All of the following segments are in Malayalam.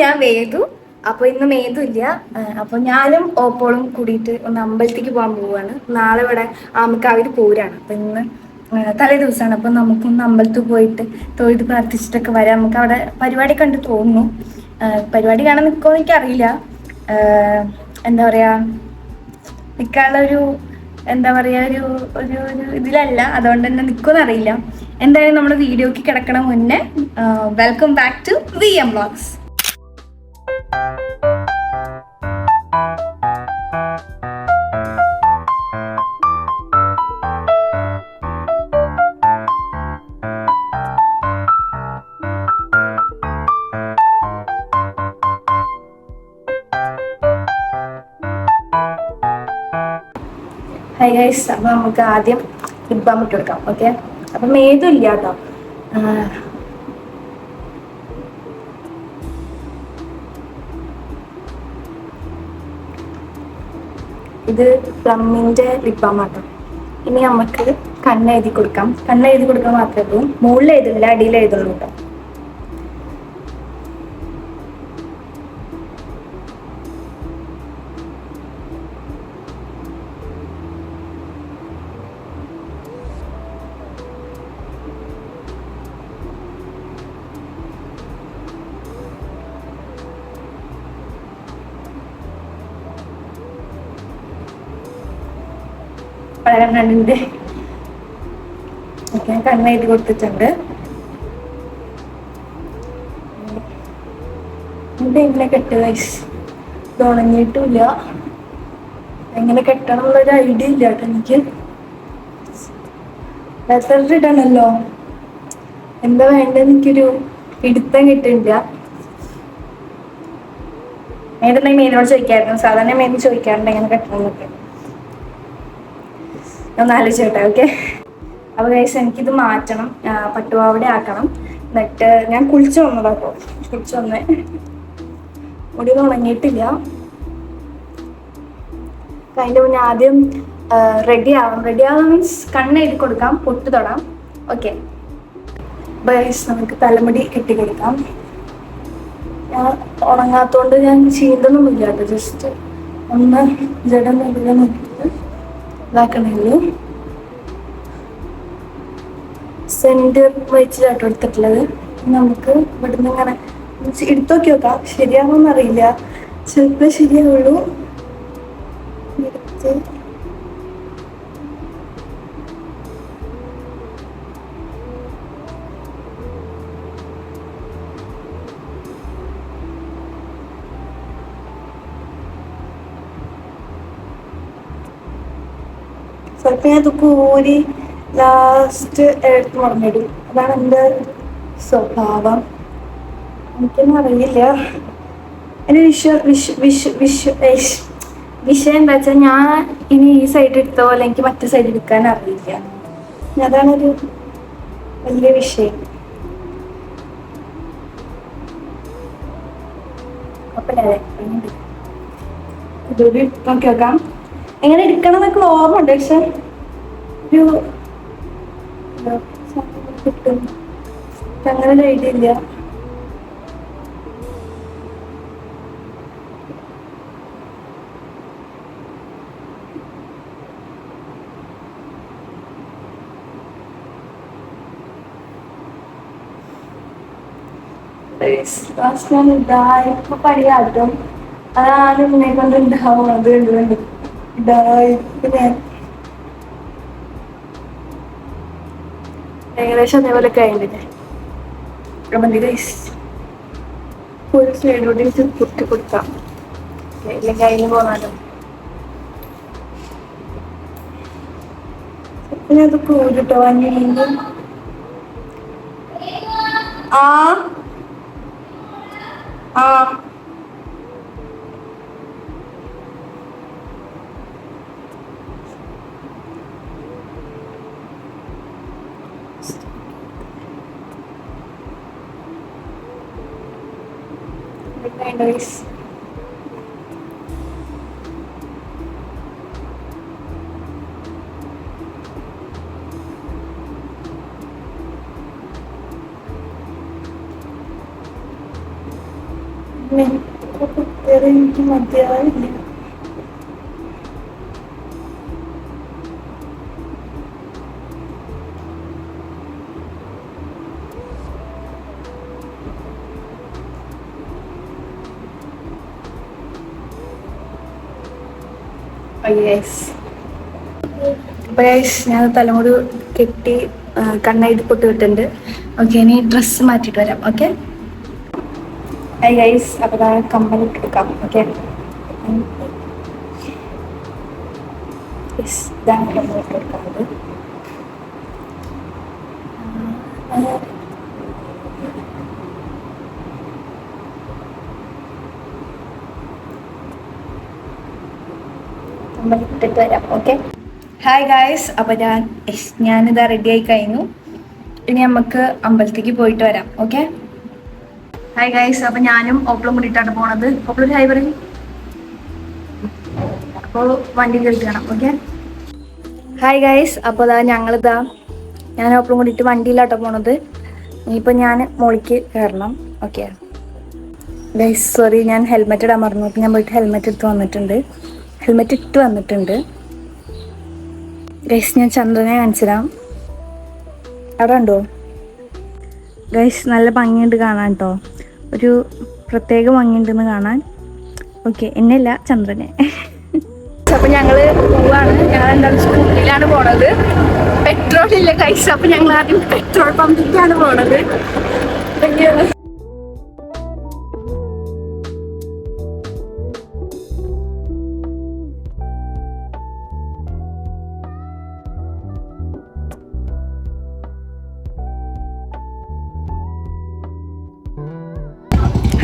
ഞാൻ വേദു. അപ്പോൾ ഇന്ന് മേതു ഇല്ല. അപ്പോൾ ഞാനും ഓപ്പോളും കൂടിയിട്ട് ഒന്ന് അമ്പലത്തേക്ക് പോകാൻ പോവുകയാണ്. നാളെ ഇവിടെ ആമക്കാവിൽ പൂരാണ്. അപ്പം ഇന്ന് തലേ ദിവസമാണ്. അപ്പം നമുക്കൊന്ന് അമ്പലത്തിൽ പോയിട്ട് തൊഴുത് പ്രാർത്ഥിച്ചിട്ടൊക്കെ വരാം. നമുക്ക് അവിടെ പരിപാടി കണ്ട് തോന്നുന്നു. പരിപാടി കാണാൻ നിൽക്കുമോ എനിക്കറിയില്ല. എന്താ പറയുക, നിൽക്കാനുള്ളൊരു എന്താ പറയുക ഒരു ഒരു ഒരു ഇതിലല്ല. അതുകൊണ്ട് തന്നെ നിൽക്കുമെന്ന് അറിയില്ല. എന്തായാലും നമ്മുടെ വീഡിയോക്ക് കിടക്കണ മുന്നേ welcome back to VM vlogs. Hi guys, അപ്പൊ നമുക്ക് ആദ്യം ലിപ് ബാം ഇട്ട് കൊടുക്കാം. ഓക്കെ, അപ്പൊ മേതും ഇല്ല കേട്ടോ. ഇത് പ്ലമ്മിന്റെ ലിപ് ബാം ആട്ടോ. ഇനി നമുക്ക് കണ്ണെഴുതി കൊടുക്കാം. കണ്ണെഴുതി കൊടുക്കാൻ മാത്രമേ ഉള്ളൂ, മുകളിൽ എഴുതുന്നില്ല, അടിയിൽ എഴുതുള്ളൂ കേട്ടോ. കണ്ണിന്റെ ഓക്കെ, കണ്ണെഴുതി കൊടുത്തിട്ടുണ്ട്. എങ്ങനെ കെട്ടുക, ഇത് ഉണങ്ങിയിട്ടുമില്ല. എങ്ങനെ കെട്ടണം എന്നുള്ളൊരു ഐഡിയ ഇല്ല കേട്ടോ എനിക്ക്. ലെതർ ഇടണല്ലോ, എന്താ വേണ്ടത് എനിക്കൊരു പിടുത്തം കിട്ടുന്നില്ല. ഏതെങ്കിലും മീനോട് ചോദിക്കായിരുന്നു. സാധാരണ മീൻ ചോദിക്കാറുണ്ട് എങ്ങനെ കെട്ടണം എന്നൊക്കെ. ഒന്ന് ആലോചിച്ചോട്ടെ. ഓക്കെ, അപ്പോൾ ഗൈസ് എനിക്കിത് മാറ്റണം, പട്ടുപാവാട ആക്കണം. എന്നിട്ട് ഞാൻ കുളിച്ച് വന്നതാട്ടോ. കുളിച്ച് വന്നേ, മുടി ഉണങ്ങിയിട്ടില്ല. അതിൻ്റെ മുന്നേ ആദ്യം റെഡി ആവാം മീൻസ് കണ്ണെഴുതി കൊടുക്കാം, പൊട്ട് തൊടാം. ഓക്കെ ഗൈസ്, നമുക്ക് തലമുടി കെട്ടി കൊടുക്കാം. ഞാൻ ഉണങ്ങാത്തോണ്ട് ഞാൻ ചീന്തൊന്നുമില്ല കേട്ടോ. ജസ്റ്റ് ഒന്ന് ജട മെല്ലെ നോക്കിയിട്ട് ഇതാക്കണേള്ളൂ. സെന്റർ വെച്ചിട്ടാട്ടോ എടുത്തിട്ടുള്ളത്. നമുക്ക് ഇവിടുന്ന് ഇങ്ങനെ എടുത്തു നോക്കി നോക്കാം, ശരിയാവുമെന്ന് അറിയില്ല. ചിലപ്പോൾ ശരിയാവുള്ളൂ. എടുത്ത് ചിലപ്പോൾ ഞാൻ ഇതൊക്കെ ഊരി ലാസ്റ്റ് എടുത്ത് മറന്നിടും. അതാണ് എൻ്റെ സ്വഭാവം. എനിക്കൊന്നും അറിയില്ല. എൻ്റെ വിഷയം എന്താ വെച്ചാൽ, ഞാൻ ഇനി ഈ സൈഡ് എടുത്ത പോലെ എനിക്ക് മറ്റേ സൈഡ് എടുക്കാൻ അറിയില്ല. അതാണൊരു വലിയ വിഷയം. അപ്പല്ലേ ഇതൊരു നോക്കി നോക്കാം എങ്ങനെ എടുക്കണം എന്നൊക്കെ ഓർമ്മ ഉണ്ട്. പക്ഷെ ഒരു കിട്ടും അങ്ങനെ ഒരു ഐഡിയ ഇല്ല. ഞാൻ ഇതായിപ്പോ പണിയാട്ടും. അതാണ് എന്നെ കൊണ്ട് ഉണ്ടാവും. അത് കണ്ടുകൊണ്ട് ഇതായിപ്പോ ഞാൻ ഏകദേശം അതേപോലെ കഴിഞ്ഞില്ലേ. ഒരു സൈഡോടെ കുത്തി കൊടുക്കാം, ഇല്ലെങ്കിൽ അതിന് പോകാനോ. ഞാൻ അത് പോയിട്ടോ വീണ്ടും. ആ ആ guys. എനിക്ക് മതിയാവില്ല. അപ്പൊ ഞാൻ തലമുടി കെട്ടി കണ്ണെഴുതി പൊട്ട് കിട്ടുന്നുണ്ട്. ഓക്കെ, ഇനി ഡ്രസ്സ് മാറ്റിയിട്ട് വരാം. ഓക്കെ ഗൈസ്, അപ്പൊ കമ്മൽ എടുക്കാം. ഓക്കെ, ഇതാണ് കമ്മൽ എടുക്കുന്നത്. കമ്മൽ ഇട്ടിട്ട് വരാം. ഓക്കെ, ഹായ് ഗായ്സ്, അപ്പോൾ ഞാനിതാ റെഡി ആയി കഴിഞ്ഞു. ഇനി നമുക്ക് അമ്പലത്തേക്ക് പോയിട്ട് വരാം. ഓക്കെ, ഹായ് ഗായ്സ്, അപ്പോൾ ഞാനും ഓപ്പളും കൂടിയിട്ടാണ് പോണത്. ഓപ്പളൊരു ഹായ് പറയും. അപ്പോൾ വണ്ടി കയറിക്കണം. ഓക്കെ, ഹായ് ഗായ്സ്, അപ്പോൾ ഞങ്ങളിതാ ഞാൻ ഓപ്പളും കൂടിയിട്ട് വണ്ടിയിലാട്ടോ പോണത്. ഇനിയിപ്പോൾ ഞാൻ മോളിക്ക് കയറണം. ഓക്കെ ഗൈസ്, സോറി, ഞാൻ ഹെൽമെറ്റ് ഇടാൻ മറന്നു. അപ്പോൾ ഞാൻ പോയിട്ട് ഹെൽമെറ്റ് ഇട്ട് വന്നിട്ടുണ്ട്. ഗൈസ്, ഞാൻ ചന്ദ്രനെ കാണിച്ചുതരാം. അവിടെ ഉണ്ടോ ഗൈസ്? നല്ല ഭംഗിയുണ്ട് കാണാൻ കേട്ടോ. ഒരു പ്രത്യേക ഭംഗിയുണ്ടെന്ന് കാണാൻ. ഓക്കെ, എന്നെയല്ല, ചന്ദ്രനെ. അപ്പം ഞങ്ങൾ പോവാണ്. ഞങ്ങൾ എന്താണ് സ്കൂട്ടിയിലാണ് പോണത്. പെട്രോൾ ഇല്ല ഗൈസ്. അപ്പം ഞങ്ങൾ ആദ്യം പെട്രോൾ പമ്പിലേക്കാണ് പോണത്.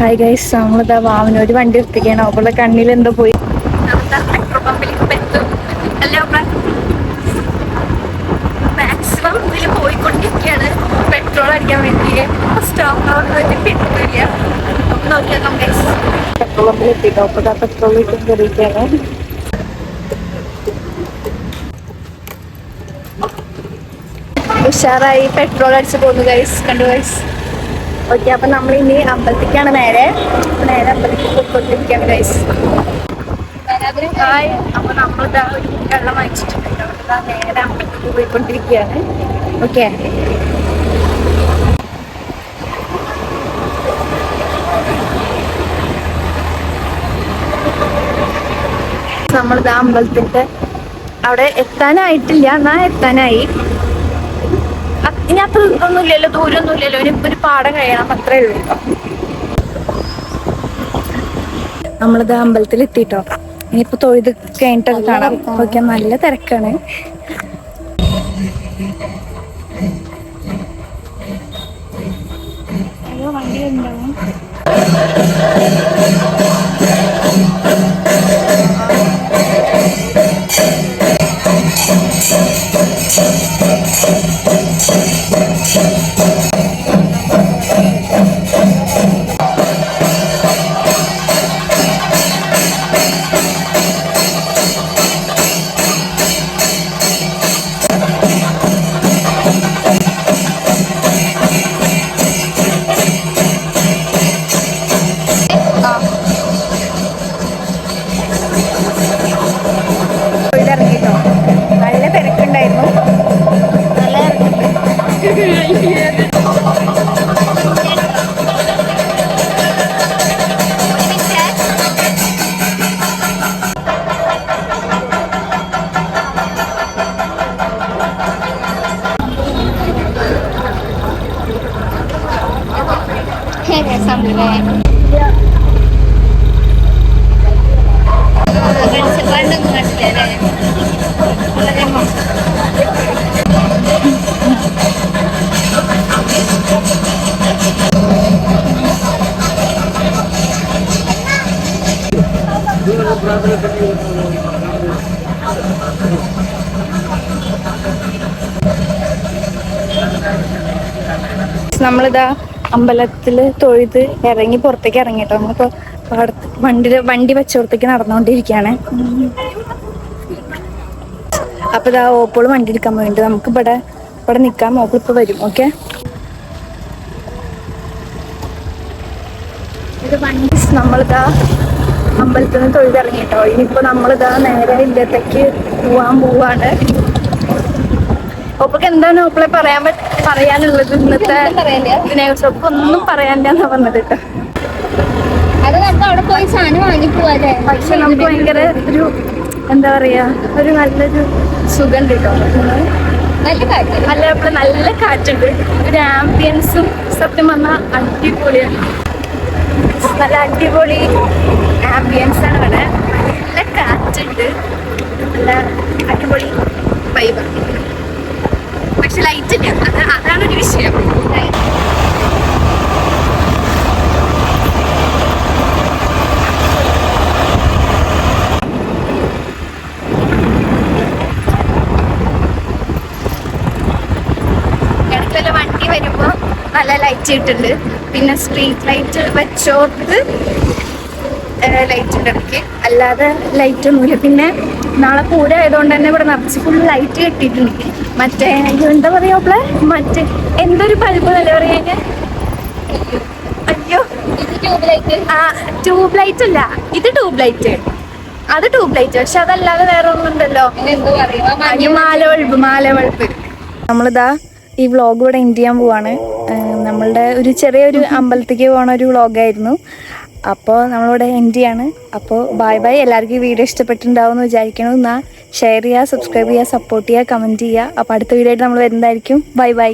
ഹായ് ഗൈസ്, നമ്മളിതാ വാവനൊരു വണ്ടി എടുത്തിരിക്കുകയാണ്. അവളുടെ കണ്ണിൽ എന്തോ പോയി. പെട്രോൾ പമ്പിലേക്ക് എത്തും. മാക്സിമം ഇതിൽ പോയിക്കൊണ്ടിരിക്കുകയാണ് പെട്രോൾ അടിക്കാൻ വേണ്ടി. പെട്രോളില്ല. നോക്കിയാൽ ഗൈസ്, പെട്രോൾ പമ്പിൽ എത്തിയിട്ടോ. അപ്പോൾ പെട്രോൾ കിട്ടും കയറിയിരിക്കുകയാണ്. ഉഷാറായി പെട്രോൾ അടിച്ച് പോകുന്നു ഗൈസ്. കണ്ടു ഗൈസ്? ഓക്കെ, അപ്പം നമ്മൾ ഇനി അമ്പലത്തേക്കാണ് നേരെ അമ്പലത്തേക്ക് പോയിക്കൊണ്ടിരിക്കുകയാണ് ഗൈസ്. ഹായ്, അപ്പോൾ നമ്മളിതാ ഒരു വെള്ളം വാങ്ങിച്ചിട്ടുണ്ട്. നേരെ അമ്പലത്തേക്ക് പോയിക്കൊണ്ടിരിക്കുകയാണ്. ഓക്കെ, നമ്മളിതാ അമ്പലത്തിൻ്റെ അവിടെ എത്താനായിട്ടില്ല, എന്നാൽ എത്താനായി. ഇനി അത്ര ഒന്നുമില്ലല്ലോ, ദൂരമൊന്നുമില്ലല്ലോ. ഇനി ഒരു പാടം കഴിയണം, അത്രേ ഉള്ളൂ കേട്ടോ. നമ്മളിത് അമ്പലത്തിൽ എത്തിട്ടോ. ഇനിയിപ്പോ തൊഴുത് കഴിഞ്ഞിട്ടൊക്കെ കാണാം. ഓക്കെ, നല്ല തിരക്കാണ്. വണ്ടി ഉണ്ടാവും. ഇറങ്ങിട്ടോ, നല്ല തിരക്കുണ്ടായിരുന്നു. നല്ല നമ്മളിതാ അമ്പലത്തിൽ തൊഴുത് ഇറങ്ങി പുറത്തേക്ക് ഇറങ്ങിട്ടോ. നമ്മളിപ്പോ വണ്ടി വെച്ചോടത്തേക്ക് നടന്നുകൊണ്ടിരിക്കുകയാണ്. അപ്പൊ ഇതാ ഓപ്പോള് വണ്ടി എടുക്കാൻ വേണ്ടി നമുക്ക് ഇവിടെ നിൽക്കാം. ഓപ്പിൾ ഇപ്പൊ വരും. ഓക്കെ നമ്മളിതാ അമ്പലത്തിൽ നിന്ന് തൊഴുതിറങ്ങി കേട്ടോ. ഇനിയിപ്പോ നമ്മളിതാ നേരെ ഇല്ലത്തേക്ക് പോവാണ്. ഒപ്പൊക്കെ എന്താണ് ഒപ്പളെ പറയാനുള്ളത് ഇന്നത്തെ ഇതിനെ കുറിച്ച്? ഒപ്പം ഒന്നും പറയാനില്ല പറഞ്ഞത് കേട്ടോ. അത് നമുക്ക് അവിടെ പോയി സാധനം വാങ്ങിപ്പോവാല്ലേ. പക്ഷെ നമുക്ക് ഭയങ്കര ഒരു എന്താ പറയാ, ഒരു നല്ലൊരു സുഖം കേട്ടോ. നല്ല കാറ്റ്, നല്ല കാറ്റുണ്ട്. ഒരു ആംബിയൻസും സത്യം പറഞ്ഞാൽ അടിപൊളിയാണ്. നല്ല അടിപൊളി ആംബിയൻസ് ആണ് ഇവിടെ. നല്ല കാറ്റുണ്ട്, നല്ല അടിപൊളി വൈബ്. പക്ഷെ ലൈറ്റ് ഇല്ല, അതാണൊരു വിഷയം. ഇടയ്ക്കല്ല വണ്ടി വരുമ്പോൾ നല്ല ലൈറ്റ് ഇട്ടുണ്ട്. പിന്നെ സ്ട്രീറ്റ് ലൈറ്റ് വെച്ചോർത്ത് ലൈറ്റ് ഉണ്ട് ഇടയ്ക്ക്, അല്ലാതെ ലൈറ്റ് ഒന്നുമില്ല. പിന്നെ നാളെ പൂരം ആയതുകൊണ്ട് തന്നെ ഇവിടെ നിറച്ച് ഫുൾ ലൈറ്റ് കെട്ടിയിട്ടുണ്ട്. മറ്റേ എന്താ പറയാ, മറ്റേ എന്തൊരു ബൾബ് അല്ലേ പറയാ, അയ്യോ ആ ട്യൂബ് ലൈറ്റ് അല്ല, ഇത് ട്യൂബ് ലൈറ്റ്, അത് ട്യൂബ് ലൈറ്റ്. പക്ഷെ അതല്ലാതെ വേറെ ഒന്നുണ്ടല്ലോ, മാല ബൾബ്. നമ്മളിതാ ഈ വ്ളോഗ് ഇവിടെ എൻഡ് ചെയ്യാൻ പോവാണ്. നമ്മളുടെ ഒരു ചെറിയൊരു അമ്പലത്തേക്ക് പോകണ ഒരു വ്ളോഗായിരുന്നു. അപ്പോൾ നമ്മളിവിടെ എൻഡ് ചെയ്യാണ്. അപ്പോൾ ബൈ. എല്ലാവർക്കും ഈ വീഡിയോ ഇഷ്ടപ്പെട്ടിട്ടുണ്ടാവും എന്ന് വിചാരിക്കണം. എന്നാൽ ഷെയർ ചെയ്യുക, സബ്സ്ക്രൈബ് ചെയ്യുക, സപ്പോർട്ട് ചെയ്യുക, കമൻറ്റ് ചെയ്യുക. അപ്പോൾ അടുത്ത വീഡിയോ ആയിട്ട് നമ്മൾ വരുന്നതായിരിക്കും. ബൈ.